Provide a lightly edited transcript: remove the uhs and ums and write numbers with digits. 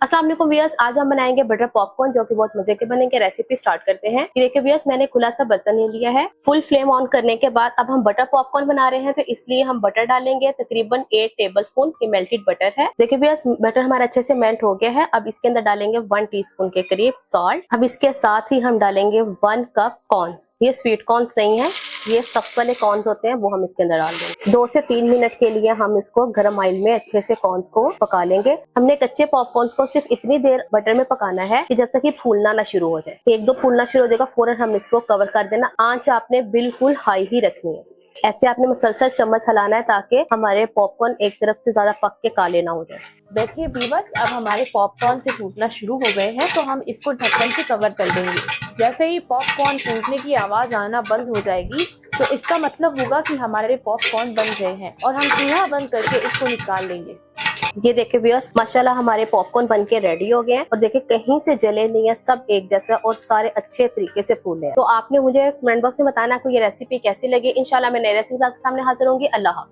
अस्सलाम वालेकुम व्यूअर्स, आज हम बनाएंगे बटर पॉपकॉर्न जो कि बहुत मजे के बनेंगे। रेसिपी स्टार्ट करते हैं। ये देखिए व्यूअर्स, मैंने खुला सा बर्तन ले लिया है। फुल फ्लेम ऑन करने के बाद अब हम बटर पॉपकॉर्न बना रहे हैं, तो इसलिए हम बटर डालेंगे। तकरीबन 8 टेबलस्पून की मेल्टेड बटर है। देखिए व्यूअर्स, बटर हमारा अच्छे से मेल्ट हो गया है। अब इसके अंदर डालेंगे 1 टीस्पून के करीब सॉल्ट। अब इसके साथ ही हम डालेंगे 1 कप कॉर्न्स। ये स्वीट कॉर्न्स नहीं है, ये सख्त वाले कॉर्न्स होते हैं, वो हम इसके अंदर डाल देंगे। 2 से 3 मिनट के लिए हम इसको गर्म ऑयल में अच्छे से कॉर्न्स को पका लेंगे। हमने कच्चे पॉपकॉर्न्स को सिर्फ इतनी देर बटर में पकाना है कि जब तक ये फूलना ना शुरू हो जाए। 1-2 फूलना शुरू हो जाएगा, फौरन हम इसको कवर कर देना। आंच आपने बिल्कुल हाई ही रखनी है। ऐसे आपने मुसलसल चम्मच हिलाना है ताकि हमारे पॉपकॉर्न एक तरफ से ज्यादा पक के काले ना हो जाए। देखिए व्यूअर्स, अब हमारे पॉपकॉर्न से फूटना शुरू हो गए हैं, तो हम इसको ढक्कन से कवर कर देंगे। जैसे ही पॉपकॉर्न फूटने की आवाज़ आना बंद हो जाएगी, तो इसका मतलब होगा कि हमारे पॉपकॉर्न बन गए हैं और हम चूल्हा बंद करके इसको निकाल लेंगे। ये देखिए व्यूअर्स, माशाल्लाह हमारे पॉपकॉर्न बनके रेडी हो गए हैं और देखिए कहीं से जले नहीं है, सब एक जैसा और सारे अच्छे तरीके से फूले हैं। तो आपने मुझे कमेंट बॉक्स में बताना आपको ये रेसिपी कैसी लगी। इंशाल्लाह मैं नई रेसिपी आपके सामने हाजिर होंगी। अल्लाह हाफ़िज़।